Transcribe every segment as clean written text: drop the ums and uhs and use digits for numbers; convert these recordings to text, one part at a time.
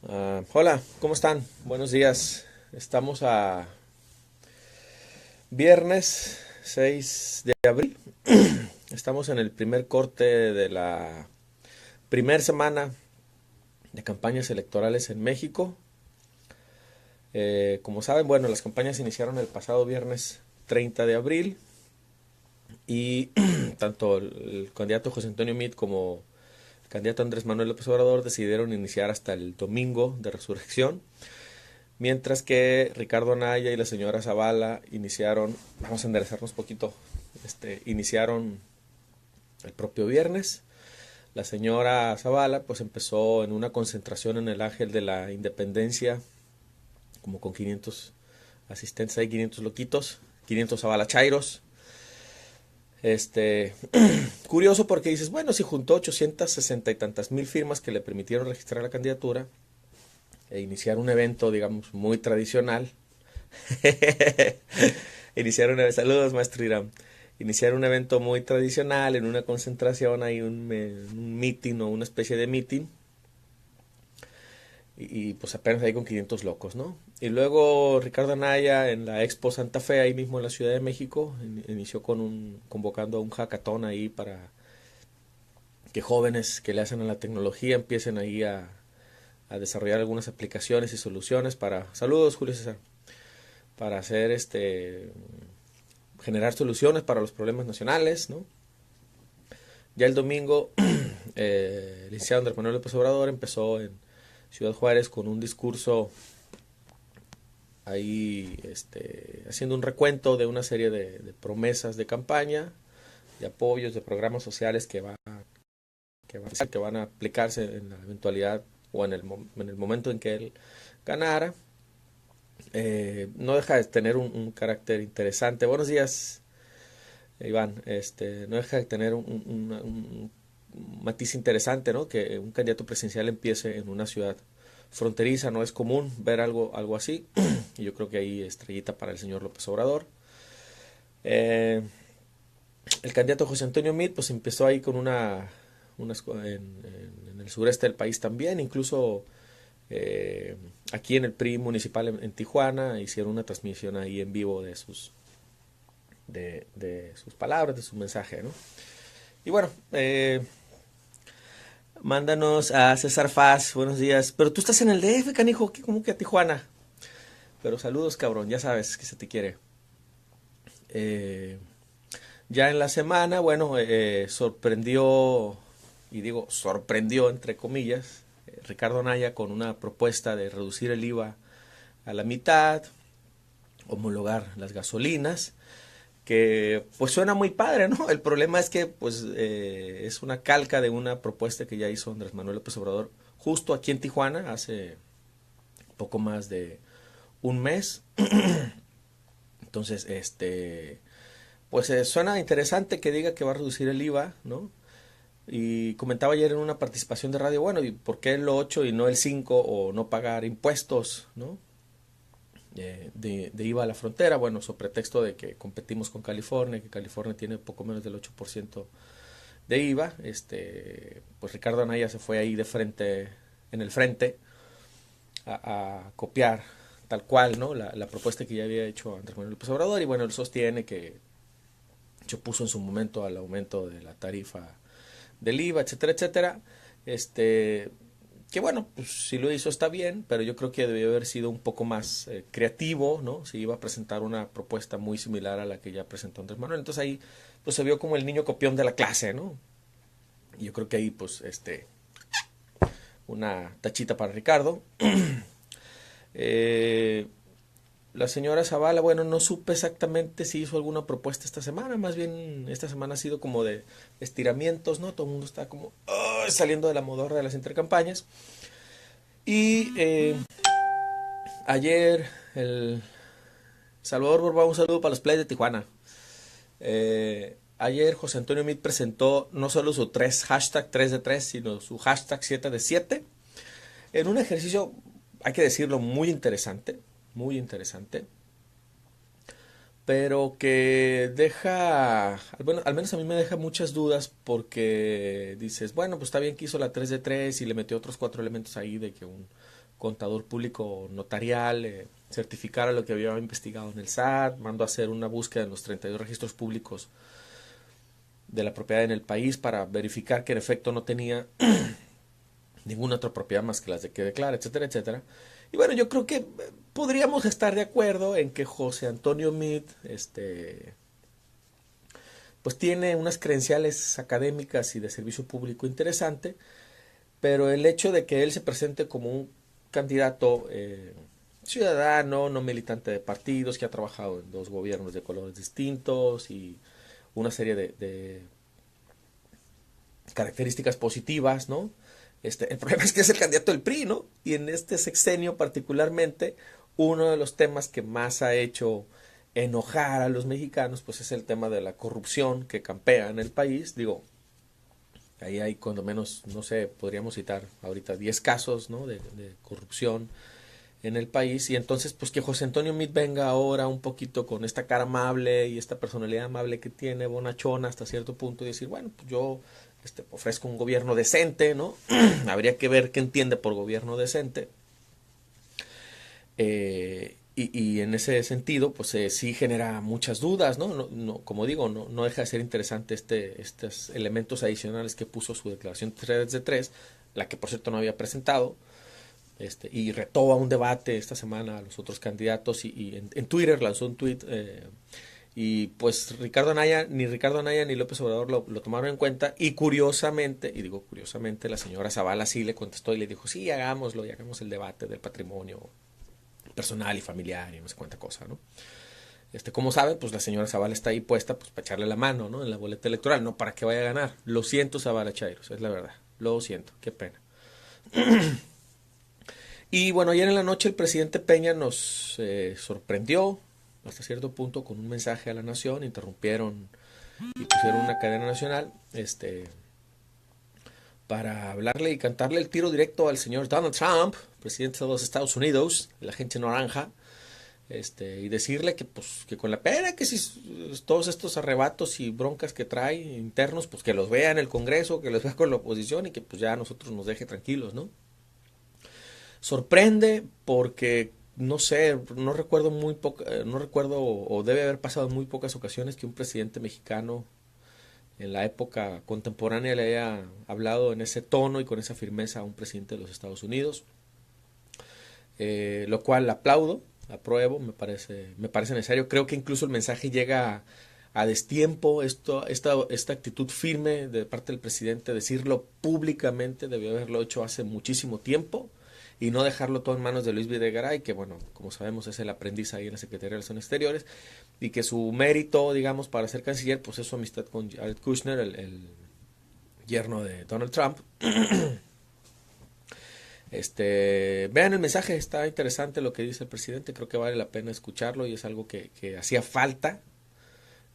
Hola, ¿cómo están? Buenos días. Estamos a viernes 6 de abril. Estamos en el primer corte de la primer semana de campañas electorales en México. Como saben, bueno, las campañas iniciaron el pasado viernes 30 de abril y tanto el candidato José Antonio Meade como el candidato Andrés Manuel López Obrador decidieron iniciar hasta el domingo de resurrección. Mientras que Ricardo Anaya y la señora Zavala iniciaron, vamos a enderezarnos un poquito, iniciaron el propio viernes. La señora Zavala pues empezó en una concentración en el Ángel de la Independencia, como con 500 asistentes, hay 500 loquitos, 500 Zabalachairos. Este, curioso porque dices, bueno, si juntó 860 y tantas mil firmas que le permitieron registrar la candidatura e iniciar un evento, digamos, muy tradicional. Saludos, maestro Irán. Iniciar un evento muy tradicional en una concentración, hay un meeting o una especie de meeting. Pues apenas ahí con 500 locos, ¿no? Y luego Ricardo Anaya en la Expo Santa Fe, ahí mismo en la Ciudad de México, inició convocando a un hackathon ahí para que jóvenes que le hacen a la tecnología empiecen ahí a desarrollar algunas aplicaciones y soluciones para... Saludos, Julio César. Para hacer generar soluciones para los problemas nacionales, ¿no? Ya el domingo, el licenciado Andrés Manuel López Obrador empezó en Ciudad Juárez con un discurso ahí, haciendo un recuento de una serie de promesas de campaña, de apoyos, de programas sociales que van a aplicarse en la eventualidad o en el momento en que él ganara. No deja de tener un carácter interesante. Buenos días, Iván. No deja de tener un matiz interesante, ¿no? Que un candidato presidencial empiece en una ciudad fronteriza, no es común ver algo así. Y yo creo que ahí estrellita para el señor López Obrador. Eh, el candidato José Antonio Meade pues empezó ahí con en el sureste del país también, incluso aquí en el PRI municipal en Tijuana hicieron una transmisión ahí en vivo de sus palabras, de su mensaje, ¿no? Y bueno, mándanos a César Faz, buenos días. Pero tú estás en el DF, canijo, ¿cómo que a Tijuana? Pero saludos, cabrón, ya sabes que se te quiere. Eh, ya en la semana, bueno, sorprendió, y digo sorprendió entre comillas, Ricardo Anaya con una propuesta de reducir el IVA a la mitad, homologar las gasolinas, que pues suena muy padre, ¿no? El problema es que pues es una calca de una propuesta que ya hizo Andrés Manuel López Obrador justo aquí en Tijuana hace poco más de un mes. Entonces, pues suena interesante que diga que va a reducir el IVA, ¿no? Y comentaba ayer en una participación de radio, bueno, ¿y por qué el 8 y no el 5 o no pagar impuestos, ¿no? De IVA a la frontera, bueno, sobre pretexto de que competimos con California, que California tiene poco menos del 8% de IVA, pues Ricardo Anaya se fue ahí de frente, en el frente, a copiar tal cual, ¿no? La propuesta que ya había hecho Andrés Manuel López Obrador, y bueno, él sostiene que se opuso en su momento al aumento de la tarifa del IVA, etcétera, etcétera. Que bueno, pues si lo hizo está bien, pero yo creo que debió haber sido un poco más creativo, ¿no? Si iba a presentar una propuesta muy similar a la que ya presentó Andrés Manuel. Entonces ahí pues se vio como el niño copión de la clase, ¿no? Y yo creo que ahí pues una tachita para Ricardo. eh, la señora Zavala, bueno, no supe exactamente si hizo alguna propuesta esta semana, más bien esta semana ha sido como de estiramientos, ¿no? Todo el mundo está como saliendo de la modorra de las intercampañas. Y ayer el Salvador Borba, un saludo para los players de Tijuana. Ayer José Antonio Meade presentó no solo su hashtag 3 de 3, sino su hashtag 7 de 7, en un ejercicio, hay que decirlo, muy interesante, pero que deja, bueno, al menos a mí me deja muchas dudas porque dices, bueno, pues está bien que hizo la 3 de 3 y le metió otros cuatro elementos ahí de que un contador público notarial, certificara lo que había investigado en el SAT, mandó a hacer una búsqueda en los 32 registros públicos de la propiedad en el país para verificar que en efecto no tenía ninguna otra propiedad más que las de que declara, etcétera, etcétera. Y bueno, yo creo que podríamos estar de acuerdo en que José Antonio Meade, pues tiene unas credenciales académicas y de servicio público interesante, pero el hecho de que él se presente como un candidato ciudadano, no militante de partidos, que ha trabajado en dos gobiernos de colores distintos y una serie de características positivas, ¿no? El problema es que es el candidato del PRI, ¿no? Y en este sexenio particularmente, uno de los temas que más ha hecho enojar a los mexicanos, pues es el tema de la corrupción que campea en el país. Digo, ahí hay cuando menos, no sé, podríamos citar ahorita 10 casos, ¿no? de corrupción en el país. Y entonces, pues que José Antonio Meade venga ahora un poquito con esta cara amable y esta personalidad amable que tiene, bonachona hasta cierto punto, y decir, bueno, pues yo ofrezco un gobierno decente, ¿no? Habría que ver qué entiende por gobierno decente. Y en ese sentido, pues sí genera muchas dudas, ¿no? Como digo, no deja de ser interesante estos elementos adicionales que puso su declaración 3 de 3, la que por cierto no había presentado, y retó a un debate esta semana a los otros candidatos y en Twitter lanzó un tweet y pues ni Ricardo Anaya ni López Obrador lo tomaron en cuenta y curiosamente, y digo curiosamente, la señora Zavala sí le contestó y le dijo, sí, hagámoslo y hagamos el debate del patrimonio personal y familiar y no sé cuánta cosa, ¿no? Como saben, pues la señora Zavala está ahí puesta pues para echarle la mano, ¿no? En la boleta electoral, no para que vaya a ganar. Lo siento, Zavala Chairos, es la verdad. Lo siento, qué pena. Y bueno, ayer en la noche el presidente Peña nos sorprendió hasta cierto punto con un mensaje a la nación, interrumpieron y pusieron una cadena nacional, para hablarle y cantarle el tiro directo al señor Donald Trump, presidente de los Estados Unidos, la gente naranja, y decirle que pues que con la pena que si todos estos arrebatos y broncas que trae internos, pues que los vea en el Congreso, que los vea con la oposición y que pues ya a nosotros nos deje tranquilos, ¿no? Sorprende porque no sé, no recuerdo o debe haber pasado en muy pocas ocasiones que un presidente mexicano en la época contemporánea le haya hablado en ese tono y con esa firmeza a un presidente de los Estados Unidos, lo cual aplaudo, apruebo, me parece necesario. Creo que incluso el mensaje llega a destiempo, esta actitud firme de parte del presidente, decirlo públicamente, debió haberlo hecho hace muchísimo tiempo y no dejarlo todo en manos de Luis Videgaray, que bueno, como sabemos es el aprendiz ahí en la Secretaría de Relaciones Exteriores, y que su mérito, digamos, para ser canciller, pues es su amistad con Jared Kushner, el yerno de Donald Trump. Vean el mensaje, está interesante lo que dice el presidente, creo que vale la pena escucharlo y es algo que hacía falta,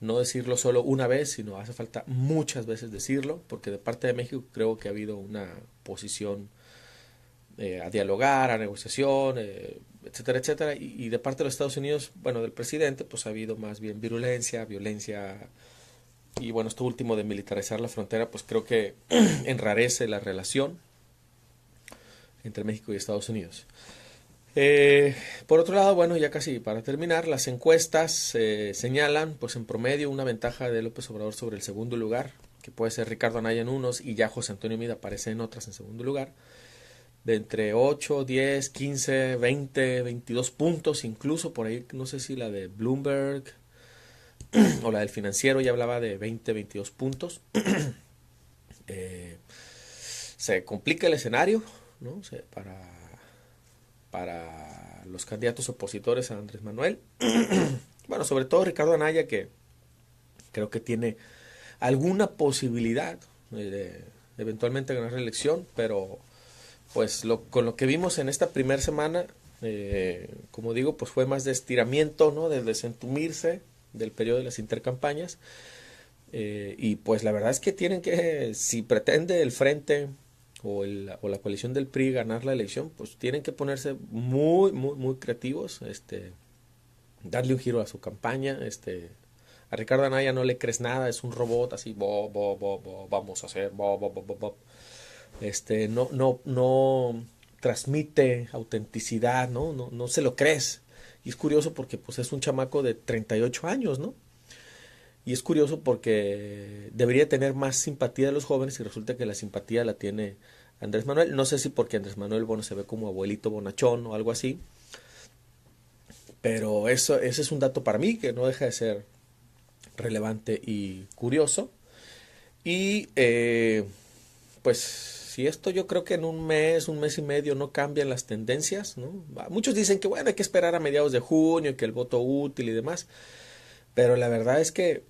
no decirlo solo una vez, sino hace falta muchas veces decirlo, porque de parte de México creo que ha habido una posición a dialogar, a negociación, etcétera, etcétera, y de parte de los Estados Unidos, bueno, del presidente, pues ha habido más bien virulencia, violencia, y bueno, esto último de militarizar la frontera, pues creo que enrarece la relación entre México y Estados Unidos. Por otro lado, bueno, ya casi para terminar, las encuestas señalan, pues en promedio, una ventaja de López Obrador sobre el segundo lugar, que puede ser Ricardo Anaya en unos y ya José Antonio Meade aparece en otras en segundo lugar, de entre 8, 10, 15, 20, 22 puntos, incluso por ahí, no sé si la de Bloomberg o la del Financiero ya hablaba de 20, 22 puntos. Se complica el escenario, ¿no? Para los candidatos opositores a Andrés Manuel. Bueno, sobre todo Ricardo Anaya, que creo que tiene alguna posibilidad de eventualmente ganar la elección, pero pues con lo que vimos en esta primera semana, como digo, pues fue más de estiramiento, ¿no? De desentumirse del periodo de las intercampañas. Y pues la verdad es que tienen que, si pretende el frente o la coalición del PRI ganar la elección, pues tienen que ponerse muy, muy, muy creativos, darle un giro a su campaña, a Ricardo Anaya no le crees nada, es un robot así, vamos a hacer, no transmite autenticidad, ¿no? No se lo crees. Y es curioso porque pues es un chamaco de 38 años, ¿no? Y es curioso porque debería tener más simpatía de los jóvenes y resulta que la simpatía la tiene Andrés Manuel. No sé si porque Andrés Manuel, bueno, se ve como abuelito bonachón o algo así. Pero ese es un dato para mí que no deja de ser relevante y curioso. Y pues si esto yo creo que en un mes y medio no cambian las tendencias, ¿no? Muchos dicen que bueno, hay que esperar a mediados de junio, que el voto útil y demás. Pero la verdad es que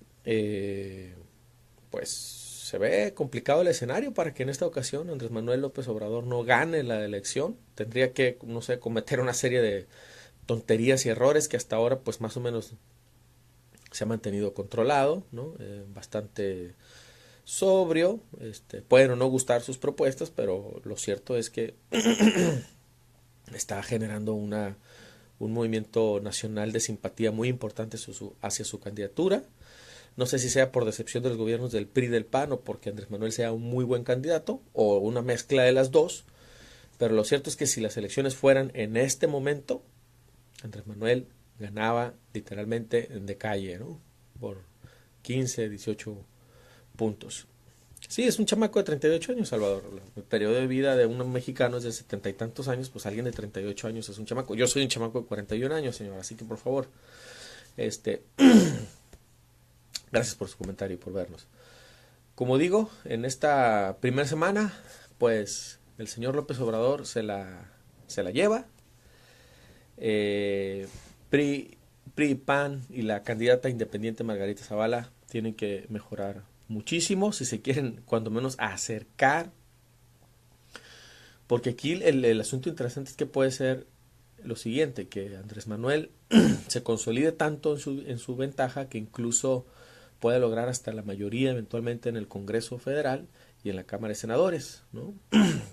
pues se ve complicado el escenario para que en esta ocasión Andrés Manuel López Obrador no gane la elección. Tendría que, no sé, cometer una serie de tonterías y errores que hasta ahora pues más o menos se ha mantenido controlado, ¿no? Bastante sobrio, pueden o no gustar sus propuestas, pero lo cierto es que está generando un movimiento nacional de simpatía muy importante hacia su candidatura. No sé si sea por decepción de los gobiernos del PRI y del PAN o porque Andrés Manuel sea un muy buen candidato o una mezcla de las dos, pero lo cierto es que si las elecciones fueran en este momento, Andrés Manuel ganaba literalmente de calle, ¿no? Por 15, 18 puntos. Sí, es un chamaco de 38 años, Salvador. El periodo de vida de un mexicano es de 70 y tantos años, pues alguien de 38 años es un chamaco. Yo soy un chamaco de 41 años, señor, así que por favor, gracias por su comentario y por vernos. Como digo, en esta primera semana, pues el señor López Obrador se la lleva. PRI, PAN y la candidata independiente Margarita Zavala tienen que mejorar muchísimo si se quieren cuando menos acercar, porque aquí el asunto interesante es que puede ser lo siguiente, que Andrés Manuel se consolide tanto en su ventaja que incluso puede lograr hasta la mayoría eventualmente en el Congreso Federal y en la Cámara de Senadores, ¿no?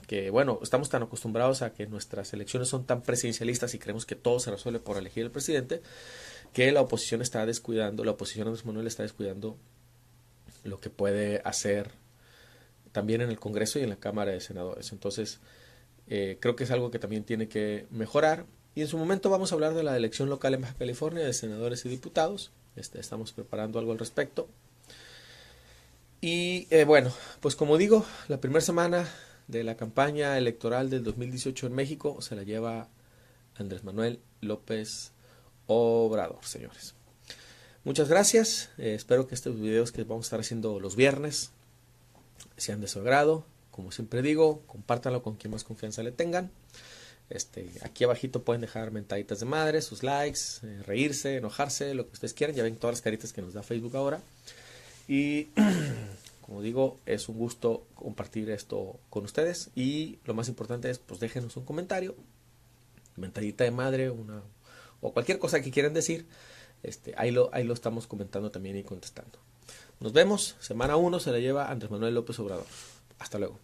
Que bueno, estamos tan acostumbrados a que nuestras elecciones son tan presidencialistas y creemos que todo se resuelve por elegir el presidente, que la oposición está descuidando, la oposición a Andrés Manuel está descuidando lo que puede hacer también en el Congreso y en la Cámara de Senadores. Entonces, creo que es algo que también tiene que mejorar. Y en su momento vamos a hablar de la elección local en Baja California de senadores y diputados. Estamos preparando algo al respecto. Y bueno, pues como digo, la primera semana de la campaña electoral del 2018 en México se la lleva Andrés Manuel López Obrador, señores. Muchas gracias. Espero que estos videos que vamos a estar haciendo los viernes sean de su agrado. Como siempre digo, compártanlo con quien más confianza le tengan. Aquí abajito pueden dejar mentaditas de madre, sus likes, reírse, enojarse, lo que ustedes quieran. Ya ven todas las caritas que nos da Facebook ahora. Y como digo, es un gusto compartir esto con ustedes. Y lo más importante es, pues déjenos un comentario, mentadita de madre, o cualquier cosa que quieran decir. Ahí lo estamos comentando también y contestando. Nos vemos. Semana 1 se la lleva Andrés Manuel López Obrador. Hasta luego.